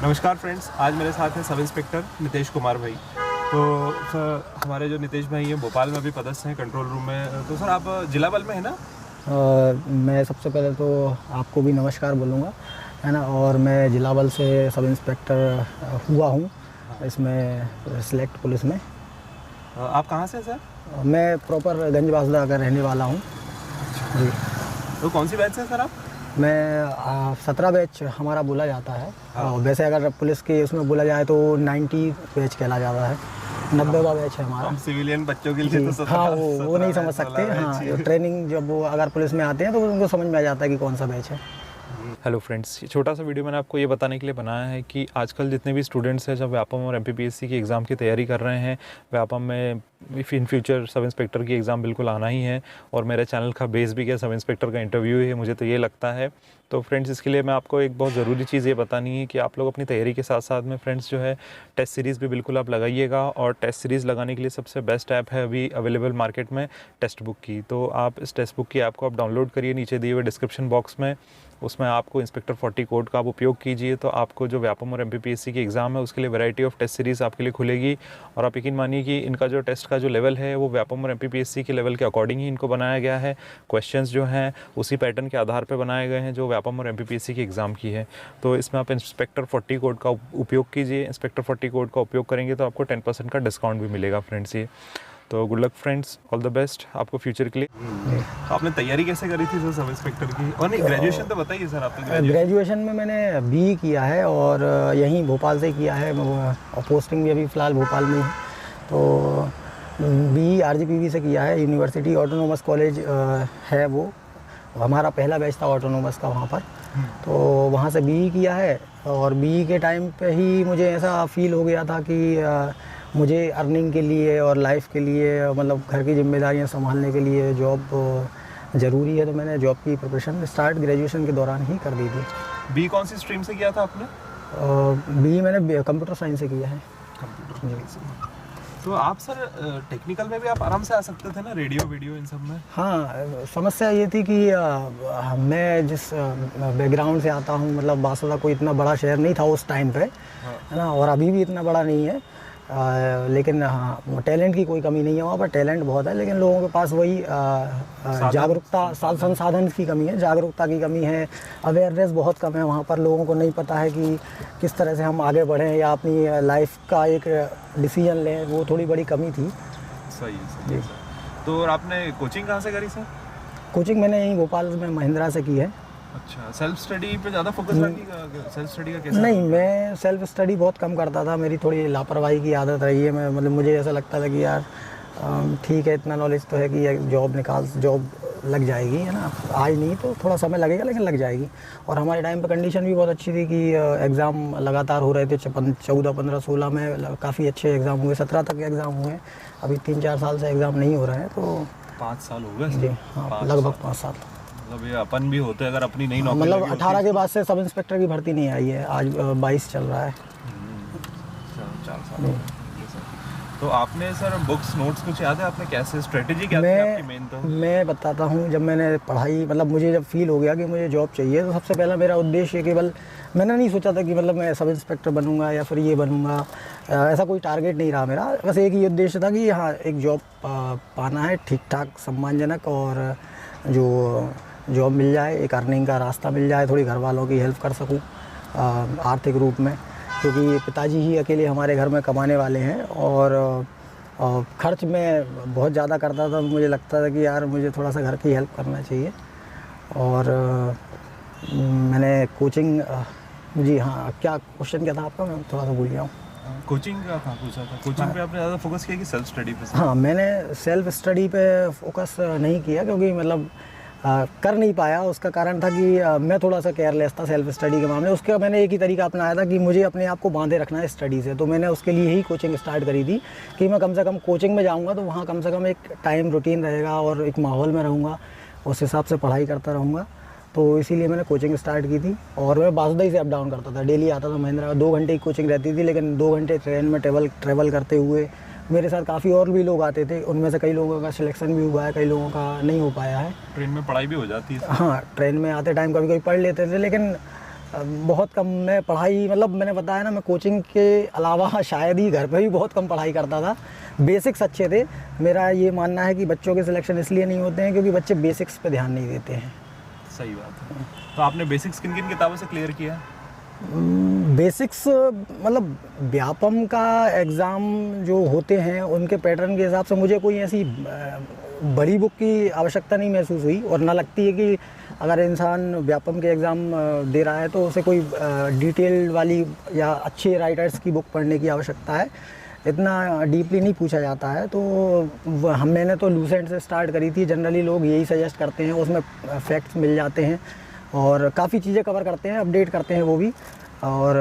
नमस्कार फ्रेंड्स, आज मेरे साथ हैं सब इंस्पेक्टर नितेश कुमार भाई। तो सर, हमारे जो नितेश भाई हैं भोपाल में अभी पदस्थ हैं कंट्रोल रूम में। तो सर, आप जिला बल में हैं ना? मैं सबसे पहले तो आपको भी नमस्कार बोलूँगा, है ना। और मैं जिला बल से सब इंस्पेक्टर हुआ हूँ इसमें सिलेक्ट पुलिस में। आप कहाँ से हैं सर? मैं प्रॉपर गंज बासदा का रहने वाला हूँ जी। तो कौन सी बैच से हैं सर आप? मैं 17 बैच हमारा बोला जाता है। और वैसे अगर पुलिस के उसमें बोला जाए तो 90 बैच कहला जाता है, 90वां बैच है हमारा। हम सिविलियन बच्चों के लिए तो हाँ, वो नहीं समझ सकते। हाँ, ट्रेनिंग जब वो अगर पुलिस में आते हैं तो उनको समझ में आ जाता है कि कौन सा बैच है। हेलो फ्रेंड्स, ये छोटा सा वीडियो मैंने आपको ये बताने के लिए बनाया है कि आजकल जितने भी स्टूडेंट्स हैं जब व्यापम और एमपीपीएससी की एग्ज़ाम की तैयारी कर रहे हैं, व्यापम में इन फ्यूचर सब इंस्पेक्टर की एग्ज़ाम बिल्कुल आना ही है। और मेरे चैनल का बेस भी क्या सब इंस्पेक्टर का इंटरव्यू है, मुझे तो ये लगता है। तो फ्रेंड्स, इसके लिए मैं आपको एक बहुत ज़रूरी चीज़ ये बतानी है कि आप लोग अपनी तैयारी के साथ साथ में फ्रेंड्स जो है टेस्ट सीरीज़ भी बिल्कुल आप लगाइएगा। और टेस्ट सीरीज़ लगाने के लिए सबसे बेस्ट ऐप है अभी अवेलेबल मार्केट में टेस्ट बुक की। तो आप इस टेस्ट बुक की ऐप को आप डाउनलोड करिए, नीचे दिए हुए डिस्क्रिप्शन बॉक्स में उसमें आपको इंस्पेक्टर 40 कोड का आप उपयोग कीजिए। तो आपको जो व्यापम और एमपीपीएससी की एग्ज़ाम है उसके लिए वैरायटी ऑफ टेस्ट सीरीज़ आपके लिए खुलेगी। और आप यकीन मानिए कि इनका जो टेस्ट का जो लेवल है वो व्यापम और एमपीपीएससी के लेवल के अकॉर्डिंग ही इनको बनाया गया है। क्वेश्चंस जो हैं उसी पैटर्न के आधार पर बनाए गए हैं जो व्यापम और एमपीपीएससी की एग्ज़ाम की है। तो इसमें आप इंस्पेक्टर 40 कोड का उपयोग कीजिए। इंस्पेक्टर 40 कोड का उपयोग करेंगे तो आपको 10% का डिस्काउंट भी मिलेगा फ्रेंड्स। ये तो good luck friends, all the best आपको फ्यूचर के लिए। तो आपने तैयारी कैसे करी थी सर सब इंस्पेक्टर की? और नहीं, ग्रेजुएशन तो बताइए सर आपने। ग्रेजुएशन में मैंने बीई किया है और यहीं भोपाल से किया है। और पोस्टिंग भी अभी फ़िलहाल भोपाल में ही। तो बीई आरजीपीवी से किया है, यूनिवर्सिटी ऑटोनोमस कॉलेज है वो। हमारा पहला बैच था ऑटोनोमस का वहाँ पर। तो वहाँ से बीई किया है। और बीई के टाइम पे ही मुझे ऐसा फील हो गया था कि मुझे अर्निंग के लिए और लाइफ के लिए, मतलब घर की जिम्मेदारियां संभालने के लिए जॉब ज़रूरी है। तो मैंने जॉब की प्रिपरेशन स्टार्ट ग्रेजुएशन के दौरान ही कर दी थी। बी कौन सी स्ट्रीम से किया था आपने? बी मैंने कंप्यूटर साइंस से किया है। तो आप सर टेक्निकल में भी आप आराम से आ सकते थे ना, रेडियो वीडियो इन सब में? हाँ, समस्या ये थी कि मैं जिस बैकग्राउंड से आता हूँ, मतलब बासदा कोई इतना बड़ा शहर नहीं था उस टाइम पे, है ना। और अभी भी इतना बड़ा नहीं है। लेकिन हाँ, टैलेंट की कोई कमी नहीं है वहाँ पर, टैलेंट बहुत है। लेकिन लोगों के पास वही जागरूकता, संसाधन की कमी है, जागरूकता की कमी है, अवेयरनेस बहुत कम है वहाँ पर। लोगों को नहीं पता है कि किस तरह से हम आगे बढ़ें या अपनी लाइफ का एक डिसीजन लें, वो थोड़ी बड़ी कमी थी। सही है। तो और आपने कोचिंग कहाँ से करी सर? कोचिंग मैंने यहीं भोपाल में महिंद्रा से की है। अच्छा, सेल्फ स्टडी पे ज़्यादा फोकस रखिएगा? सेल्फ स्टडी का कैसा? नहीं, मैं सेल्फ स्टडी बहुत कम करता था। मेरी थोड़ी लापरवाही की आदत रही है। मैं मतलब मुझे ऐसा लगता था कि यार ठीक है, इतना नॉलेज तो है कि जॉब लग जाएगी, है ना। आज नहीं तो थोड़ा समय लगेगा लेकिन लग जाएगी। और हमारे टाइम पे कंडीशन भी बहुत अच्छी थी कि एग्ज़ाम लगातार हो रहे थे। 14, 15, 16 में काफ़ी अच्छे एग्ज़ाम हुए, 17 तक एग्ज़ाम हुए। अभी 3-4 साल से एग्ज़ाम नहीं हो रहे हैं। तो 5 साल हो गए जी, हाँ, लगभग 5 साल। मतलब ये अपन भी होते अगर अपनी नई नौकरी, मतलब 18 के बाद से सब इंस्पेक्टर की भर्ती नहीं आई है। आज 22 चल रहा है। 4 साल। तो आपने सर बुक्स नोट्स कुछ याद है? आपने कैसे स्ट्रेटेजी क्या थी आपकी मेन? तो मैं बताता हूँ। जब मैंने पढ़ाई, मतलब मुझे जब फील हो गया कि मुझे जॉब चाहिए, तो सबसे पहला मेरा उद्देश्य केवल, मैंने नहीं सोचा था कि मतलब मैं सब इंस्पेक्टर बनूंगा या फिर ये बनूंगा। ऐसा कोई टारगेट नहीं रहा मेरा। बस एक ही उद्देश्य था कि हाँ, एक जॉब पाना है, ठीक ठाक सम्मानजनक, और जो जॉब मिल जाए, एक अर्निंग का रास्ता मिल जाए, थोड़ी घर वालों की हेल्प कर सकूं आर्थिक रूप में। क्योंकि पिताजी ही अकेले हमारे घर में कमाने वाले हैं। और खर्च मैं बहुत ज़्यादा करता था। मुझे लगता था कि यार मुझे थोड़ा सा घर की हेल्प करना चाहिए। और मैंने कोचिंग, जी हाँ, क्या क्वेश्चन क्या था आपका? मैं थोड़ा सा भूल गया हूँ। कोचिंग का था पूछा था। कोचिंग पे आपने ज़्यादा फोकस किया कि सेल्फ स्टडी पे? हाँ, मैंने सेल्फ स्टडी पे फोकस नहीं किया क्योंकि मतलब कर नहीं पाया। उसका कारण था कि मैं थोड़ा सा केयरलेस था सेल्फ स्टडी के मामले। उसका मैंने एक ही तरीका अपनाया था कि मुझे अपने आप को बांधे रखना है स्टडी से। तो मैंने उसके लिए ही कोचिंग स्टार्ट करी थी कि मैं कम से कम कोचिंग में जाऊंगा तो वहाँ कम से कम एक टाइम रूटीन रहेगा और एक माहौल में रहूँगा, उस हिसाब से पढ़ाई करता रहूँगा। तो इसीलिए मैंने कोचिंग स्टार्ट की थी। और मैं बासदा ही से अप डाउन करता था, डेली आता था महिंद्रा। 2 घंटे की कोचिंग रहती थी, लेकिन 2 घंटे ट्रेन में ट्रैवल करते हुए मेरे साथ काफ़ी और भी लोग आते थे। उनमें से कई लोगों का सिलेक्शन भी हुआ है, कई लोगों का नहीं हो पाया है। ट्रेन में पढ़ाई भी हो जाती है? हाँ, ट्रेन में आते टाइम कभी कभी पढ़ लेते थे, लेकिन बहुत कम मैं पढ़ाई, मतलब मैंने बताया ना, मैं कोचिंग के अलावा शायद ही घर पे भी बहुत कम पढ़ाई करता था। बेसिक्स अच्छे थे। मेरा ये मानना है कि बच्चों के सिलेक्शन इसलिए नहीं होते हैं क्योंकि बच्चे बेसिक्स पे ध्यान नहीं देते हैं। सही बात है। तो आपने बेसिक्स किन किन किताबों से क्लियर किया? बेसिक्स मतलब व्यापम का एग्ज़ाम जो होते हैं उनके पैटर्न के हिसाब से मुझे कोई ऐसी बड़ी बुक की आवश्यकता नहीं महसूस हुई, और ना लगती है कि अगर इंसान व्यापम के एग्ज़ाम दे रहा है तो उसे कोई डिटेल वाली या अच्छे राइटर्स की बुक पढ़ने की आवश्यकता है। इतना डीपली नहीं पूछा जाता है। तो मैंने तो लूसेंट से स्टार्ट करी थी। जनरली लोग यही सजेस्ट करते हैं, उसमें फैक्ट्स मिल जाते हैं और काफ़ी चीज़ें कवर करते हैं, अपडेट करते हैं वो भी। और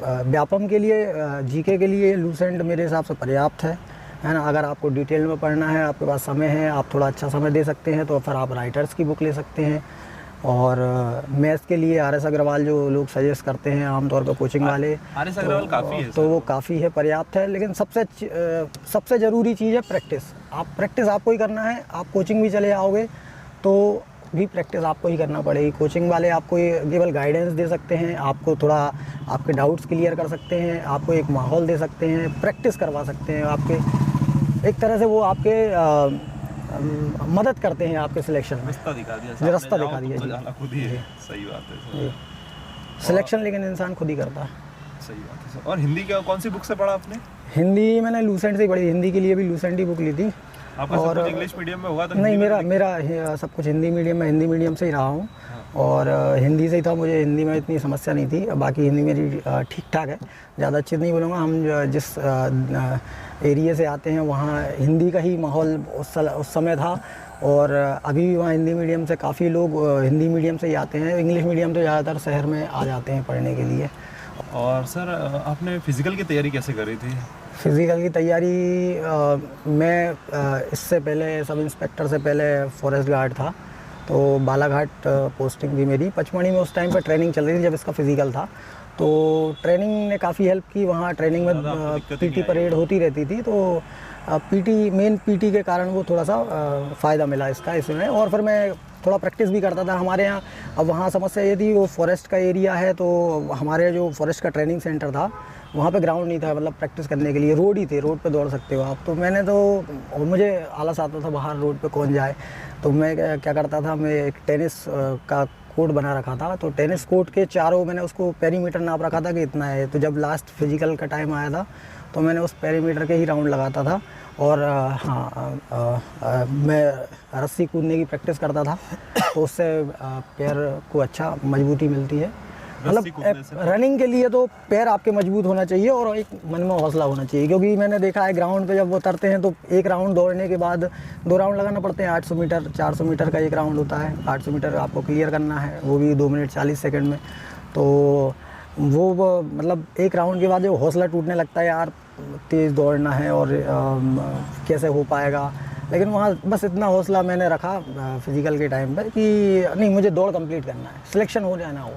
व्यापम के लिए, जीके के लिए लूसेंट मेरे हिसाब से पर्याप्त है ना। अगर आपको डिटेल में पढ़ना है, आपके पास समय है, आप थोड़ा अच्छा समय दे सकते हैं, तो फिर आप राइटर्स की बुक ले सकते हैं। और मैथ्स के लिए आर एस अग्रवाल जो लोग सजेस्ट करते हैं आमतौर पर कोचिंग वाले, आर एस अग्रवाल काफ़ी है, तो वो काफ़ी है, पर्याप्त है। लेकिन सबसे ज़रूरी चीज़ है प्रैक्टिस। प्रैक्टिस आपको ही करना है। आप कोचिंग भी चले आओगे तो भी प्रैक्टिस आपको ही करना पड़ेगी। कोचिंग वाले आपको ये केवल गाइडेंस दे सकते हैं, आपको थोड़ा आपके डाउट्स क्लियर कर सकते हैं, आपको एक माहौल दे सकते हैं, प्रैक्टिस करवा सकते हैं। आपके एक तरह से वो आपके मदद करते हैं आपके सिलेक्शन में। रास्ता दिखा दिया, खुद ही है। सही बात है। सिलेक्शन लेकिन इंसान खुद ही करता है। सही बात है। और हिंदी क्या, कौन सी बुक से पढ़ा आपने? हिंदी मैंने लूसेंट से ही पढ़ी। हिंदी के लिए भी लूसेंट ही बुक ली थी। आपका सब कुछ इंग्लिश मीडियम में होगा? तो नहीं, मेरा सब कुछ हिंदी मीडियम में, हिंदी मीडियम से ही रहा हूँ। और हिंदी से ही था। मुझे हिंदी में इतनी समस्या नहीं थी। बाकी हिंदी मेरी ठीक ठाक है, ज़्यादा अच्छी नहीं बोलूँगा। हम जिस एरिया से आते हैं वहाँ हिंदी का ही माहौल उस समय था। और अभी भी वहाँ हिंदी मीडियम से काफ़ी लोग हिंदी मीडियम से ही आते हैं। इंग्लिश मीडियम तो ज़्यादातर शहर में आ जाते हैं पढ़ने के लिए। और सर, आपने फ़िज़िकल की तैयारी कैसे करी थी? फ़िज़िकल की तैयारी मैं इससे पहले सब इंस्पेक्टर से पहले फॉरेस्ट गार्ड था, तो बालाघाट पोस्टिंग थी मेरी। पचमढ़ी में उस टाइम पर ट्रेनिंग चल रही थी जब इसका फ़िज़िकल था। तो ट्रेनिंग ने काफ़ी हेल्प की। वहाँ ट्रेनिंग में पीटी परेड होती रहती थी, तो मेन पीटी के कारण वो थोड़ा सा फ़ायदा मिला इसमें। और फिर मैं थोड़ा प्रैक्टिस भी करता था हमारे यहाँ। अब वहाँ समस्या ये थी, वो फॉरेस्ट का एरिया है, तो हमारे जो फॉरेस्ट का ट्रेनिंग सेंटर था वहाँ पे ग्राउंड नहीं था, मतलब प्रैक्टिस करने के लिए। रोड ही थे, रोड पे दौड़ सकते हो आप। तो मुझे आलस आता था बाहर रोड पे कौन जाए। तो मैं क्या करता था, मैं एक टेनिस का कोर्ट बना रखा था। तो टेनिस कोर्ट के चारों मैंने उसको पेरीमीटर नाप रखा था कि इतना है। तो जब लास्ट फिजिकल का टाइम आया था तो मैंने उस पेरीमीटर के ही राउंड लगाता था। और मैं रस्सी कूदने की प्रैक्टिस करता था, तो उससे पैर को अच्छा मजबूती मिलती है। मतलब रनिंग के लिए तो पैर आपके मजबूत होना चाहिए और एक मन में हौसला होना चाहिए। क्योंकि मैंने देखा है ग्राउंड पे जब वो उतरते हैं तो एक राउंड दौड़ने के बाद 2 राउंड लगाना पड़ते हैं। 800 मीटर 400 मीटर का एक राउंड होता है। 800 मीटर आपको क्लियर करना है, वो भी 2 मिनट 40 सेकंड में। तो वो मतलब एक राउंड के बाद जो हौसला टूटने लगता है, यार तेज़ दौड़ना है और कैसे हो पाएगा। लेकिन वहाँ बस इतना हौसला मैंने रखा फिज़िकल के टाइम पर कि नहीं, मुझे दौड़ कंप्लीट करना है, सिलेक्शन हो जाए ना हो।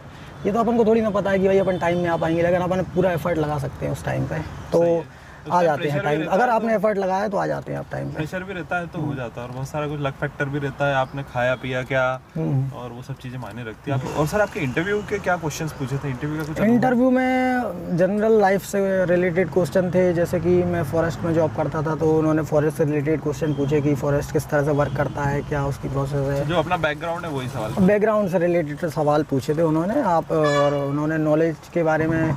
ये तो अपन को थोड़ी ना पता है कि भाई अपन टाइम में आ पाएंगे, लेकिन अपन पूरा एफर्ट लगा सकते हैं उस टाइम पे, तो आ जाते हैं टाइम। अगर आपने एफर्ट लगाया तो आ जाते हैं आप टाइम पे। प्रेशर भी रहता है तो हो जाता है, और बहुत सारा कुछ लक फैक्टर भी रहता है, आपने खाया पिया क्या, और वो सब चीज़ें मायने रखती है। और सर, आपके इंटरव्यू के क्या क्वेश्चंस पूछे थे? इंटरव्यू का कुछ? इंटरव्यू में जनरल लाइफ से रिलेटेड क्वेश्चन थे। जैसे कि मैं फॉरेस्ट में जॉब करता था, तो उन्होंने फॉरेस्ट से रिलेटेड क्वेश्चन पूछे कि फॉरेस्ट किस तरह से वर्क करता है, क्या उसकी प्रोसेस है। जो अपना बैकग्राउंड है वही सवाल, बैकग्राउंड से रिलेटेड सवाल पूछे थे उन्होंने। और उन्होंने नॉलेज के बारे में,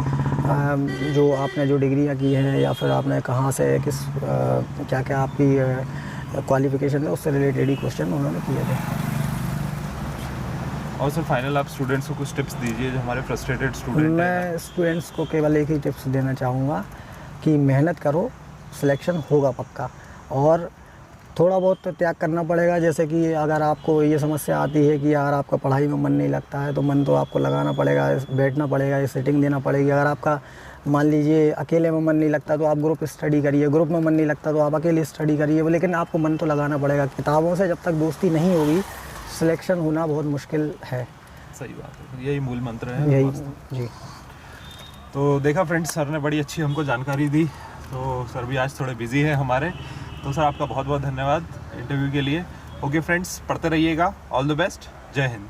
जो आपने जो डिग्रियाँ की हैं या फिर आपने कहाँ से किस क्या क्या आपकी क्वालिफिकेशन है, उससे रिलेटेड ही क्वेश्चन उन्होंने किए थे। और सर, फाइनल आप स्टूडेंट्स को कुछ टिप्स दीजिए जो हमारे फ्रस्ट्रेटेड स्टूडेंट हैं। मैं स्टूडेंट्स को केवल एक ही टिप्स देना चाहूँगा कि मेहनत करो, सिलेक्शन होगा पक्का। और थोड़ा बहुत त्याग करना पड़ेगा। जैसे कि अगर आपको ये समस्या आती है कि यार आपका पढ़ाई में मन नहीं लगता है, तो मन तो आपको लगाना पड़ेगा, बैठना पड़ेगा, ये सेटिंग देना पड़ेगी। अगर आपका मान लीजिए अकेले में मन नहीं लगता तो आप ग्रुप स्टडी करिए, ग्रुप में मन नहीं लगता तो आप अकेले स्टडी करिए, लेकिन आपको मन तो लगाना पड़ेगा। किताबों से जब तक दोस्ती नहीं होगी, सिलेक्शन होना बहुत मुश्किल है। सही बात है, यही मूल मंत्र है। यही जी। तो देखा फ्रेंड्स, सर ने बड़ी अच्छी हमको जानकारी दी। तो सर भी आज थोड़े बिजी है हमारे, तो सर आपका बहुत बहुत धन्यवाद इंटरव्यू के लिए। ओके फ्रेंड्स, पढ़ते रहिएगा। All the best. जय हिंद।